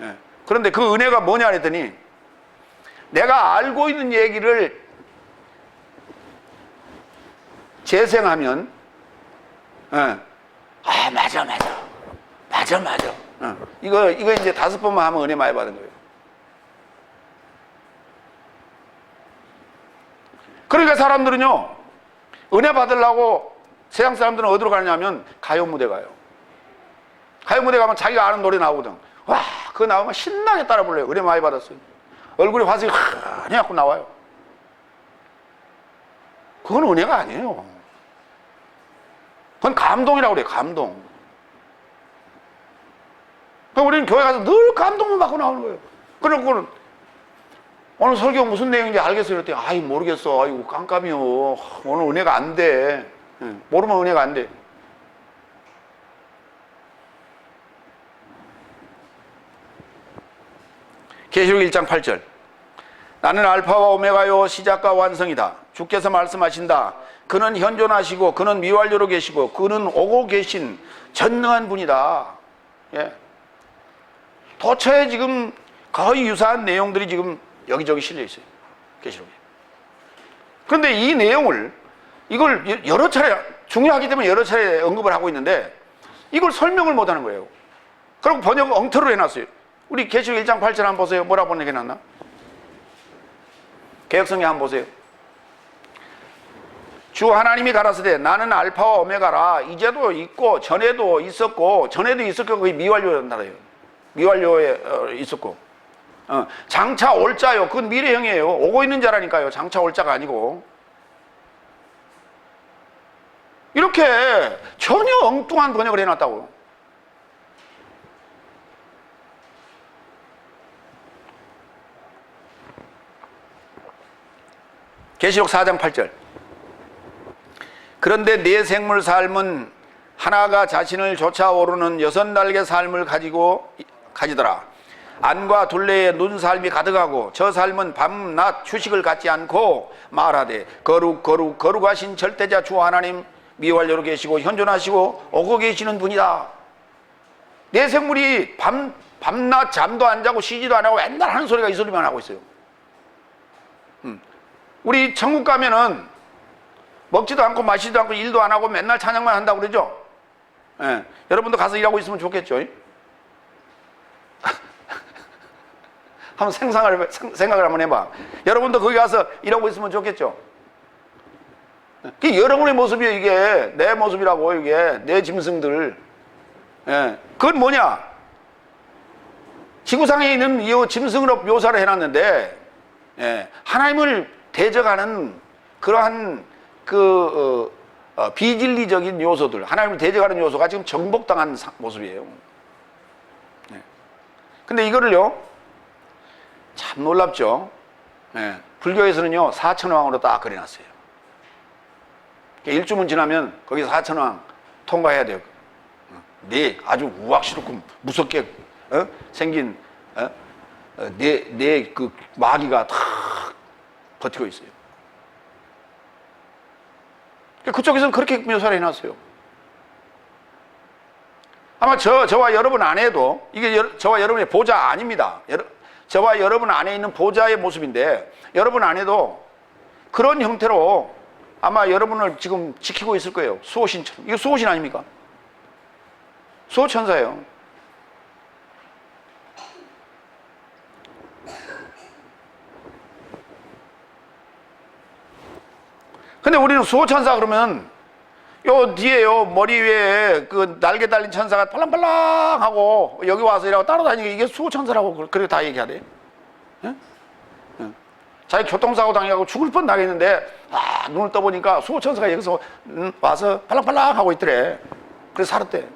예. 그런데 그 은혜가 뭐냐 했더니 내가 알고 있는 얘기를 재생하면 맞아 이거 이제 5번만 하면 은혜 많이 받은 거예요. 그러니까 사람들은요, 은혜 받으려고 세상 사람들은 어디로 가냐면 가요 무대 가요. 가요 무대 가면 자기가 아는 노래 나오거든. 와, 그거 나오면 신나게 따라 불러요. 은혜 많이 받았어요. 얼굴에 화색이 환히 갖고 나와요. 그건 은혜가 아니에요. 그건 감동이라고 그래요. 감동. 우리는 교회 가서 늘 감동만 받고 나오는 거예요. 그러고 오늘 설교 무슨 내용인지 알겠어요? 그랬더니 아이 모르겠어. 아이고 깜깜이요. 오늘 은혜가 안 돼. 모르면 은혜가 안 돼. 계시록 1장 8절. 나는 알파와 오메가요 시작과 완성이다. 주께서 말씀하신다. 그는 현존하시고 그는 미완료로 계시고 그는 오고 계신 전능한 분이다. 예. 도처에 지금 거의 유사한 내용들이 지금 여기저기 실려 있어요. 계시록에. 그런데 이 내용을 이걸 여러 차례 중요하기 때문에 여러 차례 언급을 하고 있는데 이걸 설명을 못 하는 거예요. 그리고 번역을 엉터로 해놨어요. 우리 계시록 1장 8절 한번 보세요. 뭐라고 번역해놨나? 개역성경 한번 보세요. 주 하나님이 가라사대 나는 알파와 오메가라. 이제도 있고 전에도 있었고 그게 미완료였나요. 미완료에 있었고 장차 올 자요. 그건 미래형이에요. 오고 있는 자라니까요. 장차 올 자가 아니고. 이렇게 전혀 엉뚱한 번역을 해놨다고. 계시록 4장 8절. 그런데 네 생물 삶은 하나가 자신을 쫓아오르는 6날개 삶을 가지더라. 안과 둘레에 눈 삶이 가득하고 저 삶은 밤낮 휴식을 갖지 않고 말하되 거룩하신 절대자 주 하나님 미완료로 계시고 현존하시고 오고 계시는 분이다. 내 생물이 밤낮 잠도 안 자고 쉬지도 안 하고 맨날 하는 소리가 이 소리만 하고 있어요. 우리 천국 가면은 먹지도 않고 마시지도 않고 일도 안 하고 맨날 찬양만 한다고 그러죠. 예. 여러분도 가서 일하고 있으면 좋겠죠. 한번 생각을 한번 해봐. 여러분도 거기 가서 일하고 있으면 좋겠죠. 그게 여러분의 모습이에요. 이게 내 모습이라고. 이게 내 짐승들. 예. 그건 뭐냐? 지구상에 있는 이 짐승으로 묘사를 해놨는데 예. 하나님을 대적하는 그러한 비진리적인 요소들, 하나님을 대적하는 요소가 지금 정복당한 모습이에요. 네. 근데 이거를요, 참 놀랍죠. 네. 불교에서는요, 사천왕으로 딱 그려놨어요. 일주문 지나면 거기서 사천왕 통과해야 돼요. 네, 아주 우악스럽고 무섭게 생긴 네 그 마귀가 다 버티고 있어요. 그쪽에서는 그렇게 묘사를 해놨어요. 아마 저와 여러분 안에도 이게 저와 여러분의 보좌 아닙니다. 저와 여러분 안에 있는 보좌의 모습인데 여러분 안에도 그런 형태로 아마 여러분을 지금 지키고 있을 거예요. 수호신처럼. 이거 수호신 아닙니까? 수호천사예요. 근데 우리는 수호천사 그러면 요 뒤에요 머리 위에 그 날개 달린 천사가 팔랑팔랑 하고 여기 와서 이라고 따라다니니까 이게 수호천사라고 그렇게 다 얘기하대. 예? 예. 자기 교통사고 당해가지고 죽을 뻔 나겠는데 눈을 떠보니까 수호천사가 여기서 와서 팔랑팔랑 하고 있더래. 그래서 살았대.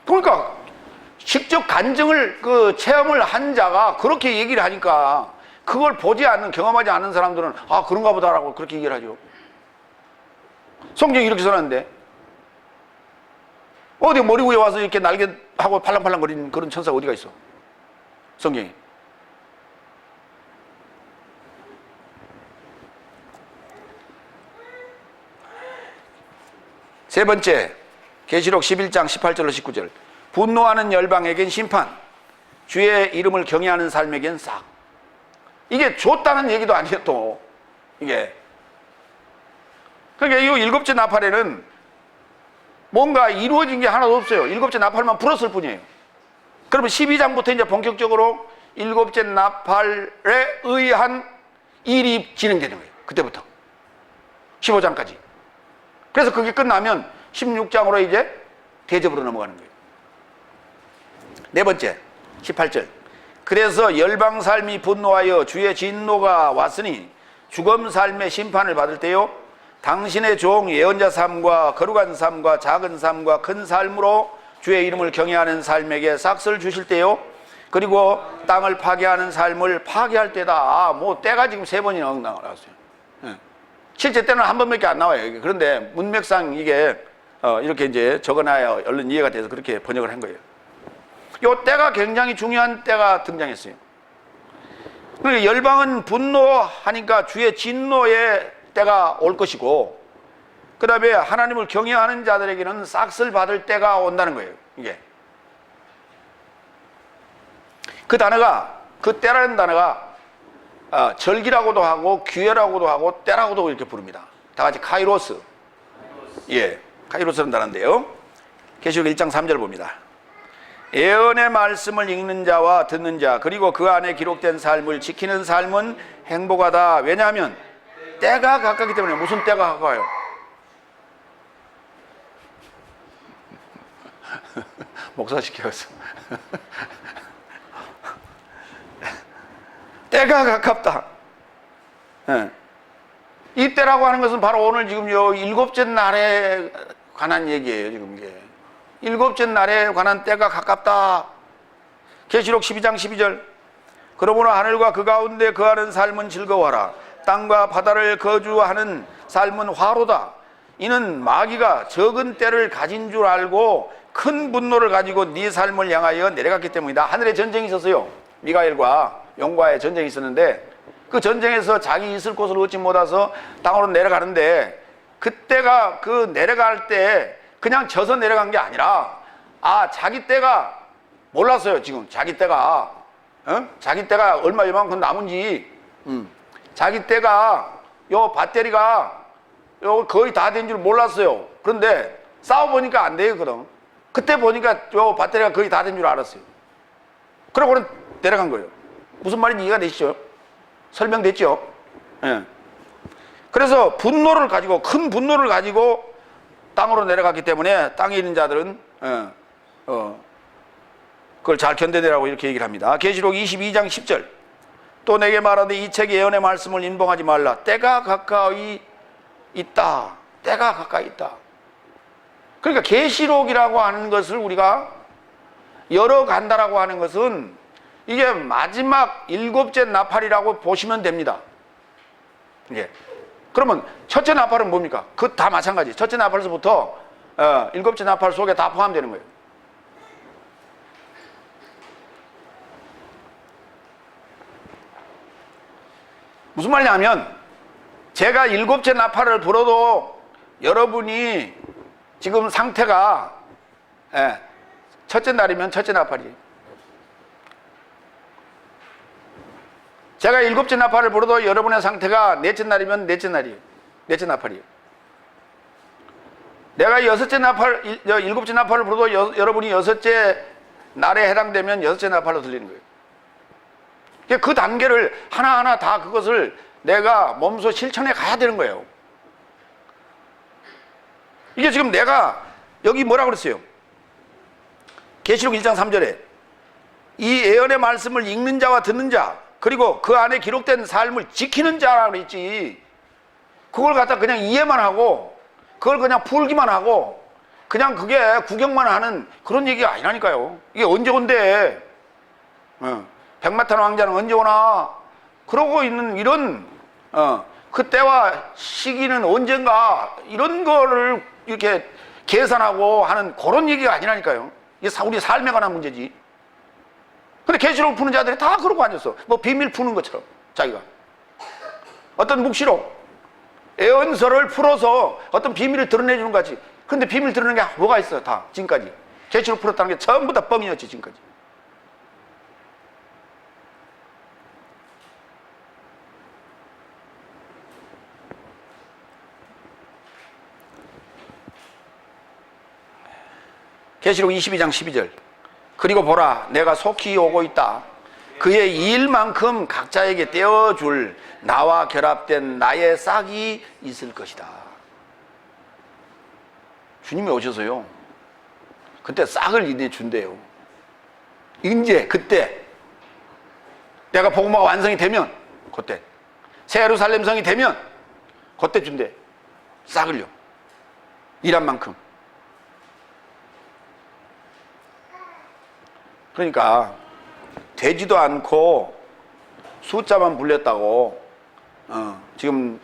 그러니까 직접 간증을 체험을 한 자가 그렇게 얘기를 하니까 그걸 보지 않는, 경험하지 않는 사람들은 그런가 보다라고 그렇게 얘기를 하죠. 성경이 이렇게 써놨는데 어디 머리 위에 와서 이렇게 날개하고 팔랑팔랑거리는 그런 천사가 어디가 있어? 성경에. 세 번째, 계시록 11장 18절로 19절. 분노하는 열방에겐 심판, 주의 이름을 경외하는 삶에겐 싹. 이게 좋다는 얘기도 아니에요, 또. 이게. 그러니까 이 일곱째 나팔에는 뭔가 이루어진 게 하나도 없어요. 일곱째 나팔만 불었을 뿐이에요. 그러면 12장부터 이제 본격적으로 일곱째 나팔에 의한 일이 진행되는 거예요. 그때부터. 15장까지. 그래서 그게 끝나면 16장으로 이제 대접으로 넘어가는 거예요. 네 번째, 18절. 그래서 열방 삶이 분노하여 주의 진노가 왔으니 죽음 삶의 심판을 받을 때요, 당신의 종 예언자 삶과 거룩한 삶과 작은 삶과 큰 삶으로 주의 이름을 경외하는 삶에게 삭슬 주실 때요, 그리고 땅을 파괴하는 삶을 파괴할 때다. 아, 뭐 때가 지금 3번이나 나왔어요. 실제 때는 한 번밖에 안 나와요. 그런데 문맥상 이게 이렇게 이제 적어놔야 얼른 이해가 돼서 그렇게 번역을 한 거예요. 이 때가 굉장히 중요한 때가 등장했어요. 그러니까 열방은 분노하니까 주의 진노의 때가 올 것이고, 그 다음에 하나님을 경외하는 자들에게는 싹쓸 받을 때가 온다는 거예요. 이게 그 단어가, 그 때라는 단어가 절기라고도 하고 기회라고도 하고 때라고도 이렇게 부릅니다. 다 같이 카이로스. 예, 카이로스라는 단어인데요. 계시록 1장 3절 봅니다. 예언의 말씀을 읽는 자와 듣는 자, 그리고 그 안에 기록된 삶을 지키는 삶은 행복하다. 왜냐하면 때가 가깝기 때문에. 무슨 때가 가까워요? 목사 시켜서 때가 가깝다. 네. 이 때라고 하는 것은 바로 오늘 지금 요 일곱째 날에 관한 얘기예요. 지금 이게 일곱째 날에 관한 때가 가깝다. 계시록 12장 12절. 그러므로 하늘과 그 가운데 거하는 삶은 즐거워하라. 땅과 바다를 거주하는 삶은 화로다. 이는 마귀가 적은 때를 가진 줄 알고 큰 분노를 가지고 네 삶을 향하여 내려갔기 때문이다. 하늘에 전쟁이 있었어요. 미가엘과 용과의 전쟁이 있었는데, 그 전쟁에서 자기 있을 곳을 얻지 못해서 땅으로 내려가는데, 그때가 그 내려갈 때 그냥 져서 내려간 게 아니라, 자기 때가 몰랐어요. 지금 자기 때가 자기 때가 얼마만큼 남은지, 자기 때가 요 배터리가 요 거의 다 된 줄 몰랐어요. 그런데 싸워보니까 안 돼요. 그럼 그때 보니까 요 배터리가 거의 다 된 줄 알았어요. 그러고는 내려간 거예요. 무슨 말인지 이해가 되시죠? 설명됐죠? 예. 그래서 분노를 가지고, 큰 분노를 가지고 땅으로 내려갔기 때문에 땅에 있는 자들은 그걸 잘 견뎌내라고 이렇게 얘기를 합니다. 계시록 22장 10절. 또 내게 말하되 이 책의 예언의 말씀을 인봉하지 말라. 때가 가까이 있다. 때가 가까이 있다. 그러니까 계시록이라고 하는 것을 우리가 열어간다라고 하는 것은 이게 마지막 일곱째 나팔이라고 보시면 됩니다. 예. 그러면 첫째 나팔은 뭡니까? 그 다 마찬가지. 첫째 나팔에서부터 일곱째 나팔 속에 다 포함되는 거예요. 무슨 말이냐면, 제가 일곱째 나팔을 불어도 여러분이 지금 상태가 첫째 날이면 첫째 나팔이에요. 제가 일곱째 나팔을 불어도 여러분의 상태가 넷째 날이면 넷째 날이에요. 넷째 나팔이에요. 내가 여섯째 나팔, 일곱째 나팔을 불어도 여러분이 여섯째 날에 해당되면 여섯째 나팔로 들리는 거예요. 그 단계를 하나하나 다 그것을 내가 몸소 실천해 가야 되는 거예요. 이게 지금 내가 여기 뭐라 그랬어요? 계시록 1장 3절에 이 예언의 말씀을 읽는 자와 듣는 자, 그리고 그 안에 기록된 삶을 지키는 자라고 그랬지, 그걸 갖다 그냥 이해만 하고 그걸 그냥 풀기만 하고 그냥 그게 구경만 하는 그런 얘기가 아니라니까요. 이게 언제 온대? 백마탄 왕자는 언제 오나? 그러고 있는 이런 그때와 시기는 언젠가, 이런 거를 이렇게 계산하고 하는 그런 얘기가 아니라니까요. 이게 우리 삶에 관한 문제지. 근데 계시록 푸는 자들이 다 그러고 앉았어. 뭐 비밀 푸는 것처럼 자기가 어떤 묵시록 애언서를 풀어서 어떤 비밀을 드러내주는 것 같이. 근데 비밀 드러내는 게 뭐가 있어요? 다 지금까지 계시록 풀었다는 게 전부 다 뻥이었지 지금까지. 계시록 22장 12절. 그리고 보라, 내가 속히 오고 있다. 그의 일만큼 각자에게 떼어줄 나와 결합된 나의 싹이 있을 것이다. 주님이 오셔서요, 그때 싹을 이제 준대요. 이제 그때 내가 복음화가 완성이 되면, 그때 새 예루살렘 성이 되면 그때 준대. 싹을요. 일한 만큼. 그러니까 되지도 않고 숫자만 불렸다고 지금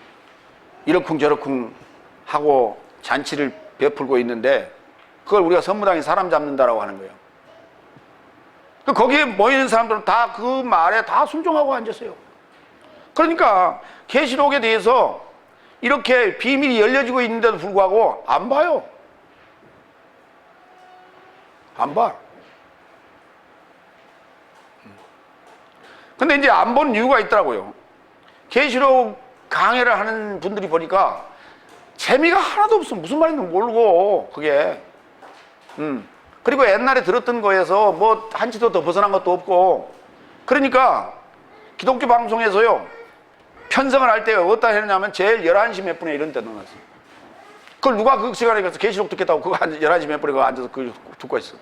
이러쿵저러쿵 하고 잔치를 베풀고 있는데, 그걸 우리가 선무당이 사람 잡는다라고 하는 거예요. 거기에 모이는 사람들은 다 그 말에 다 순종하고 앉았어요. 그러니까 계시록에 대해서 이렇게 비밀이 열려지고 있는데도 불구하고 안 봐요. 안 봐. 근데 이제 안 본 이유가 있더라고요. 계시록 강해를 하는 분들이 보니까 재미가 하나도 없어. 무슨 말인지 모르고 그게. 그리고 옛날에 들었던 거에서 뭐 한치도 더 벗어난 것도 없고. 그러니까 기독교 방송에서요, 편성을 할 때 어디다 해놓냐면 제일 11시 몇 분에 이런 데 넣어놨어요. 그걸 누가 그 시간에 가서 계시록 듣겠다고 그거 11시 몇 분에 그거 앉아서 그걸 듣고 있어.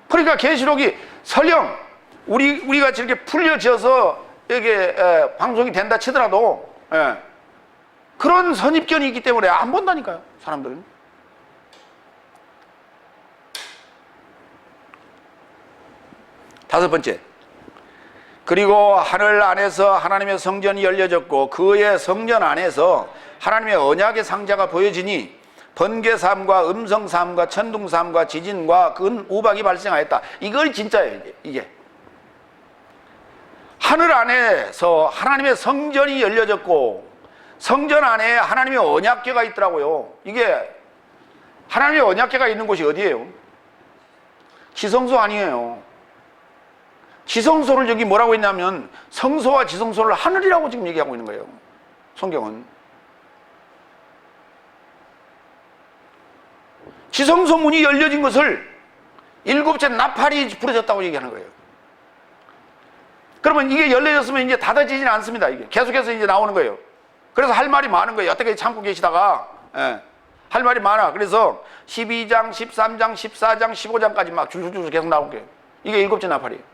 그러니까 계시록이 설령 우리가 이렇게 풀려져서 이게 방송이 된다 치더라도 그런 선입견이 있기 때문에 안 본다니까요, 사람들은. 다섯 번째, 그리고 하늘 안에서 하나님의 성전이 열려졌고 그의 성전 안에서 하나님의 언약의 상자가 보여지니 번개삼과 음성삼과 천둥삼과 지진과 큰 우박이 발생하였다. 이걸 진짜예요. 이게 하늘 안에서 하나님의 성전이 열려졌고 성전 안에 하나님의 언약궤가 있더라고요. 이게 하나님의 언약궤가 있는 곳이 어디예요? 지성소 아니에요. 지성소를 여기 뭐라고 했냐면 성소와 지성소를 하늘이라고 지금 얘기하고 있는 거예요, 성경은. 지성소 문이 열려진 것을 일곱째 나팔이 부러졌다고 얘기하는 거예요. 그러면 이게 열려졌으면 이제 닫아지지는 않습니다. 이게 계속해서 이제 나오는 거예요. 그래서 할 말이 많은 거예요. 여태까지 참고 계시다가 할 말이 많아. 그래서 12장, 13장, 14장, 15장까지 막 줄줄줄 계속 나올 거예요. 이게 일곱째 나팔이에요.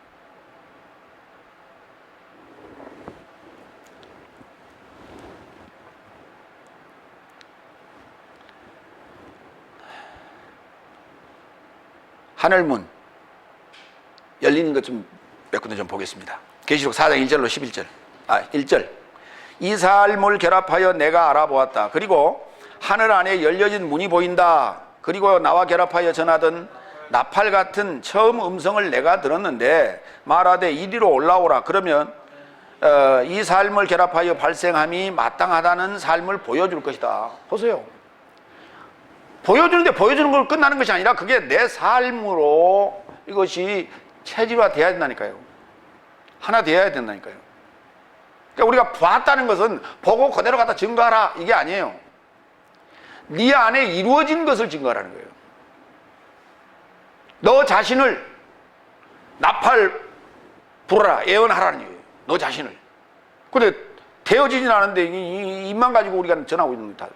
하늘문 열리는 것 좀 몇 군데 좀 보겠습니다. 계시록 4장 1절로 11절. 1절. 이 삶을 결합하여 내가 알아보았다. 그리고 하늘 안에 열려진 문이 보인다. 그리고 나와 결합하여 전하던 나팔 같은 처음 음성을 내가 들었는데 말하되 이리로 올라오라. 그러면 이 삶을 결합하여 발생함이 마땅하다는 삶을 보여줄 것이다. 보세요. 보여주는데 보여주는 걸 끝나는 것이 아니라 그게 내 삶으로 이것이 체질화 돼야 된다니까요. 하나 돼야 된다니까요. 그러니까 우리가 봤다는 것은 보고 그대로 갖다 증거하라 이게 아니에요. 네 안에 이루어진 것을 증거하라는 거예요. 너 자신을 나팔 불어라, 예언하라는 거예요. 너 자신을. 근데 되어지진 않은데 입만 가지고 우리가 전하고 있는 거다.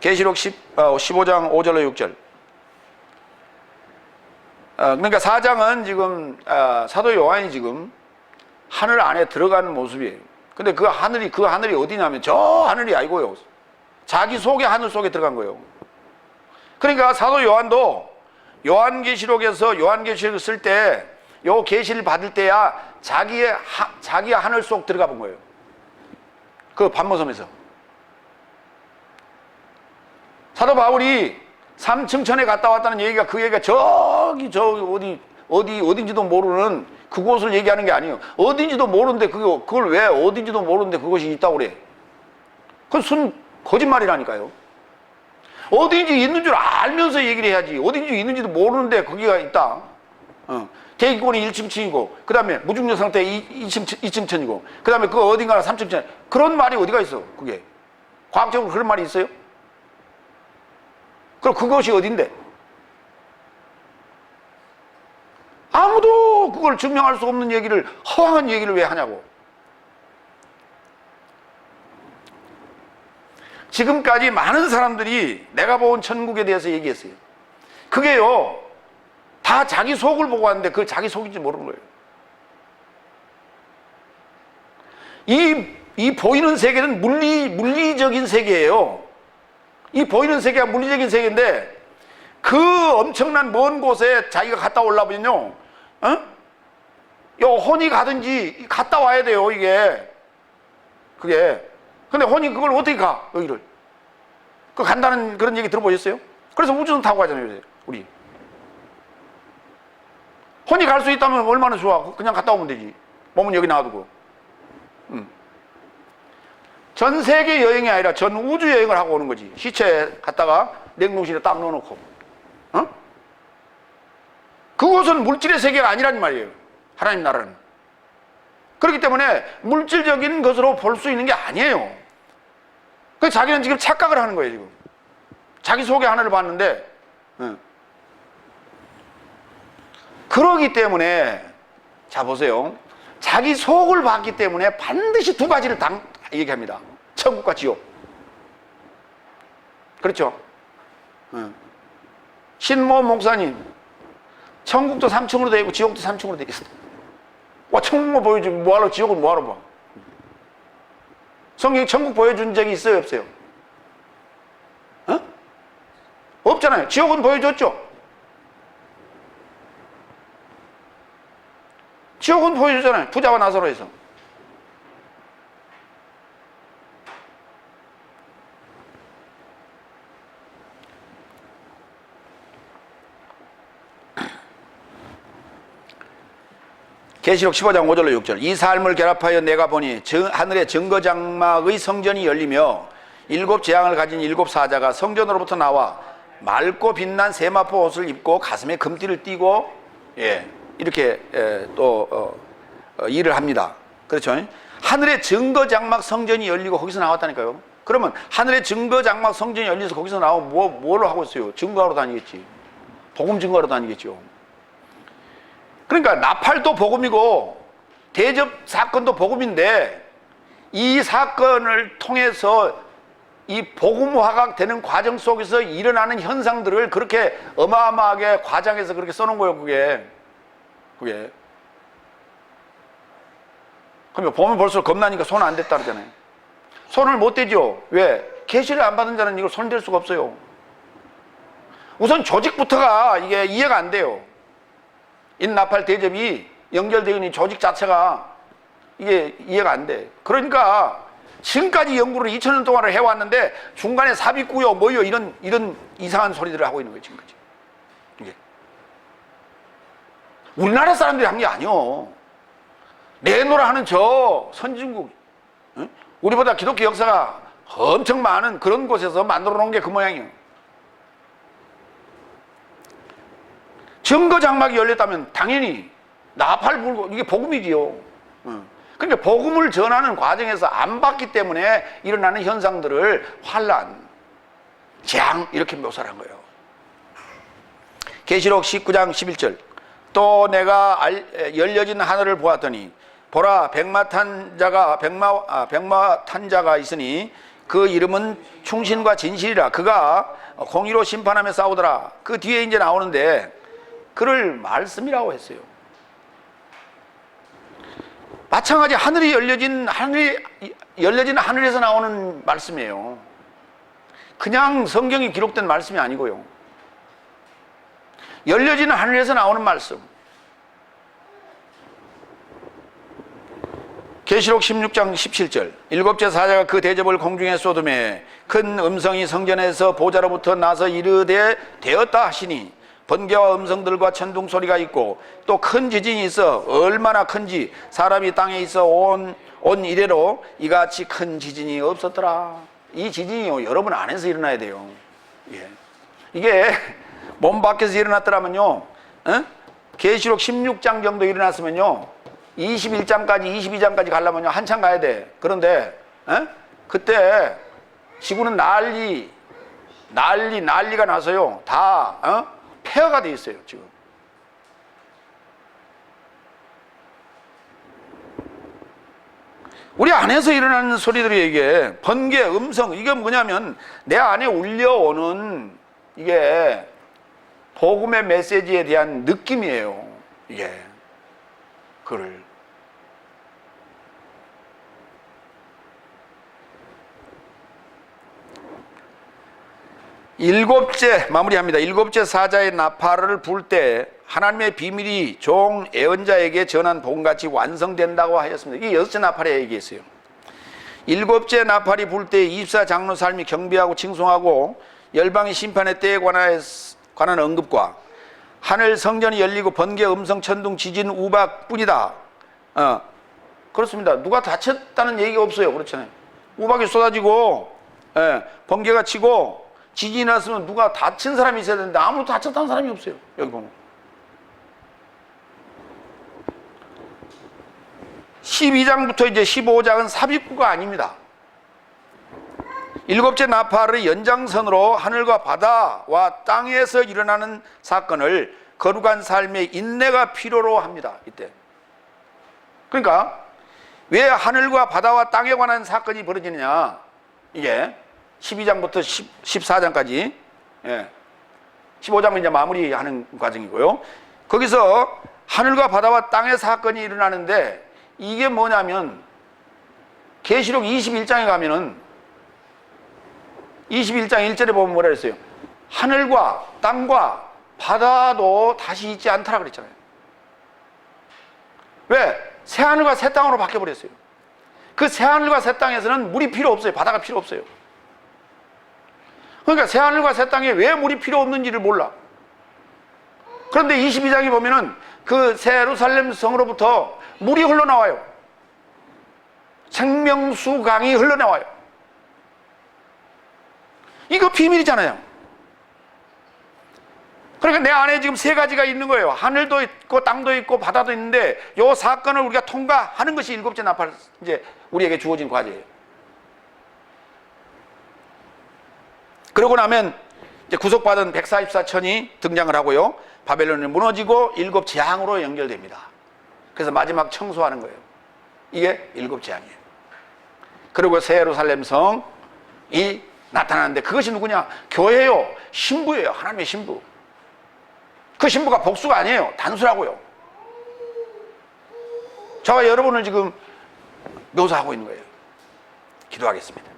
계시록 15장 5절로 6절. 그러니까 4장은 지금 사도 요한이 지금 하늘 안에 들어가는 모습이에요. 근데 그 하늘이 어디냐면 저 하늘이 아니고요, 자기 속에 하늘 속에 들어간 거예요. 그러니까 사도 요한도 요한계시록에서 요한계시록을 쓸 때 요 계시를 받을 때야 자기가 하늘 속 들어가 본 거예요. 그 반모섬에서. 사도 바울이 삼층천에 갔다 왔다는 얘기가 그 얘기가 저기 어딘지도 모르는 그곳을 얘기하는 게 아니에요. 어딘지도 모르는데 그걸 왜 어딘지도 모르는데 그것이 있다고 그래. 그건 순 거짓말이라니까요. 어딘지 있는 줄 알면서 얘기를 해야지. 어딘지 있는지도 모르는데 거기가 있다. 대기권이 1층이고 그 다음에 무중력 상태 2층천이고 그 다음에 그 어딘가가 3층천. 그런 말이 어디가 있어? 그게 과학적으로 그런 말이 있어요? 그럼 그것이 어딘데? 아무도 그걸 증명할 수 없는 얘기를, 허황한 얘기를 왜 하냐고. 지금까지 많은 사람들이 내가 본 천국에 대해서 얘기했어요. 그게요, 다 자기 속을 보고 왔는데 그걸 자기 속인지 모르는 거예요. 이 보이는 세계는 물리적인 세계예요. 이 보이는 세계가 물리적인 세계인데 그 엄청난 먼 곳에 자기가 갔다 오려면요, 혼이 가든지 갔다 와야 돼요, 이게. 그게. 근데 혼이 그걸 어떻게 가, 여기를? 그 간다는 그런 얘기 들어보셨어요? 그래서 우주선 타고 가잖아요, 요새, 우리. 혼이 갈 수 있다면 얼마나 좋아. 그냥 갔다 오면 되지. 몸은 여기 놔두고. 전 세계 여행이 아니라 전 우주 여행을 하고 오는 거지. 시체 갔다가 냉동실에 딱 넣어놓고. 그곳은 물질의 세계가 아니란 말이에요. 하나님 나라는. 그렇기 때문에 물질적인 것으로 볼 수 있는 게 아니에요. 그래서 자기는 지금 착각을 하는 거예요, 지금. 자기 속의 하늘을 봤는데. 그러기 때문에, 자, 보세요. 자기 속을 봤기 때문에 반드시 두 가지를 얘기합니다. 천국과 지옥. 그렇죠? 신모 목사님, 천국도 3층으로 되어 있고 지옥도 3층으로 되어 있어. 와, 천국만 보여주면 뭐하러, 지옥은 뭐하러 봐. 성경이 천국 보여준 적이 있어요, 없어요? 없잖아요. 지옥은 보여줬죠? 지옥은 보여주잖아요. 부자와 나사로에서. 계시록 15장 5절로 6절. 이 삶을 결합하여 내가 보니 하늘의 증거장막의 성전이 열리며 일곱 재앙을 가진 일곱 사자가 성전으로부터 나와 맑고 빛난 세마포 옷을 입고 가슴에 금띠를 띠고 이렇게 일을 합니다. 그렇죠? 하늘의 증거장막 성전이 열리고 거기서 나왔다니까요. 그러면 하늘의 증거장막 성전이 열려서 거기서 나오면 뭘 하고 있어요? 증거하러 다니겠지. 복음 증거하러 다니겠죠. 그러니까 나팔도 복음이고 대접 사건도 복음인데 이 사건을 통해서 이 복음화가 되는 과정 속에서 일어나는 현상들을 그렇게 어마어마하게 과장해서 그렇게 써놓은 거예요. 그게 그러면 보면 볼수록 겁나니까 손 안 댔다 그러잖아요. 손을 못 대죠. 왜? 계시를 안 받은 자는 이걸 손댈 수가 없어요. 우선 조직부터가 이게 이해가 안 돼요. 인나팔 대접이 연결되어 있는 조직 자체가 이게 이해가 안 돼. 그러니까 지금까지 연구를 2000년 동안을 해왔는데 중간에 삽입구요 뭐요 이런 이상한 소리들을 하고 있는 거예요, 지금까지. 이게 우리나라 사람들이 한 게 아니요. 내노라 하는 저 선진국, 우리보다 기독교 역사가 엄청 많은 그런 곳에서 만들어 놓은 게 그 모양이에요. 증거장막이 열렸다면 당연히 나팔 불고 이게 복음이지요. 그러니까 복음을 전하는 과정에서 안 봤기 때문에 일어나는 현상들을 환란, 재앙 이렇게 묘사를 한 거예요. 계시록 19장 11절. 또 내가 열려진 하늘을 보았더니 보라 백마탄 자가 있으니 그 이름은 충신과 진실이라. 그가 공의로 심판하며 싸우더라. 그 뒤에 이제 나오는데 그를 말씀이라고 했어요. 마찬가지 열려진 하늘에서 나오는 말씀이에요. 그냥 성경이 기록된 말씀이 아니고요. 열려진 하늘에서 나오는 말씀. 계시록 16장 17절 일곱째 사자가 그 대접을 공중에 쏟음에 큰 음성이 성전에서 보좌로부터 나서 이르되 되었다 하시니 번개와 음성들과 천둥 소리가 있고 또 큰 지진이 있어 얼마나 큰지 사람이 땅에 있어 온 이래로 이같이 큰 지진이 없었더라. 이 지진이요 여러분 안에서 일어나야 돼요. 예. 이게 몸 밖에서 일어났더라면요 계시록 16장 정도 일어났으면요 21장까지 22장까지 가려면요 한참 가야 돼. 그런데 그때 지구는 난리가 나서요 다 폐허가 돼 있어요 지금. 우리 안에서 일어나는 소리들이 이게 번개, 음성 이게 뭐냐면 내 안에 울려오는 이게 복음의 메시지에 대한 느낌이에요. 이게 그를 일곱째 마무리합니다. 일곱째 사자의 나팔을 불 때 하나님의 비밀이 종 예언자에게 전한 복음같이 완성된다고 하였습니다. 이게 여섯째 나팔에 얘기했어요. 일곱째 나팔이 불 때 24장로 삶이 경배하고 칭송하고 열방의 심판의 때에 관한 언급과 하늘 성전이 열리고 번개, 음성, 천둥, 지진, 우박뿐이다. 그렇습니다. 누가 다쳤다는 얘기가 없어요. 그렇잖아요. 우박이 쏟아지고 번개가 치고 지진이 났으면 누가 다친 사람이 있어야 되는데 아무도 다쳤다는 사람이 없어요. 여기 보면 12장부터 이제 15장은 삽입구가 아닙니다. 일곱째 나팔의 연장선으로 하늘과 바다와 땅에서 일어나는 사건을 거룩한 삶의 인내가 필요로 합니다. 이때 그러니까 왜 하늘과 바다와 땅에 관한 사건이 벌어지느냐, 이게 12장부터 14장까지 15장은 이제 마무리하는 과정이고요. 거기서 하늘과 바다와 땅의 사건이 일어나는데 이게 뭐냐면 계시록 21장에 가면은 21장 1절에 보면 뭐라 그랬어요? 하늘과 땅과 바다도 다시 있지 않더라 그랬잖아요. 왜? 새하늘과 새 땅으로 바뀌어버렸어요. 그 새하늘과 새 땅에서는 물이 필요 없어요. 바다가 필요 없어요. 그러니까 새하늘과 새 땅에 왜 물이 필요 없는지를 몰라. 그런데 22장에 보면은 그 새 예루살렘 성으로부터 물이 흘러나와요. 생명수 강이 흘러나와요. 이거 비밀이잖아요. 그러니까 내 안에 지금 세 가지가 있는 거예요. 하늘도 있고 땅도 있고 바다도 있는데 이 사건을 우리가 통과하는 것이 일곱째 나팔 이제 우리에게 주어진 과제예요. 그러고 나면 이제 구속받은 144천이 등장을 하고요. 바벨론이 무너지고 일곱 재앙으로 연결됩니다. 그래서 마지막 청소하는 거예요. 이게 일곱 재앙이에요. 그리고 새 예루살렘 성이 나타나는데 그것이 누구냐? 교회요. 신부예요. 하나님의 신부. 그 신부가 복수가 아니에요. 단수라고요. 저와 여러분을 지금 묘사하고 있는 거예요. 기도하겠습니다.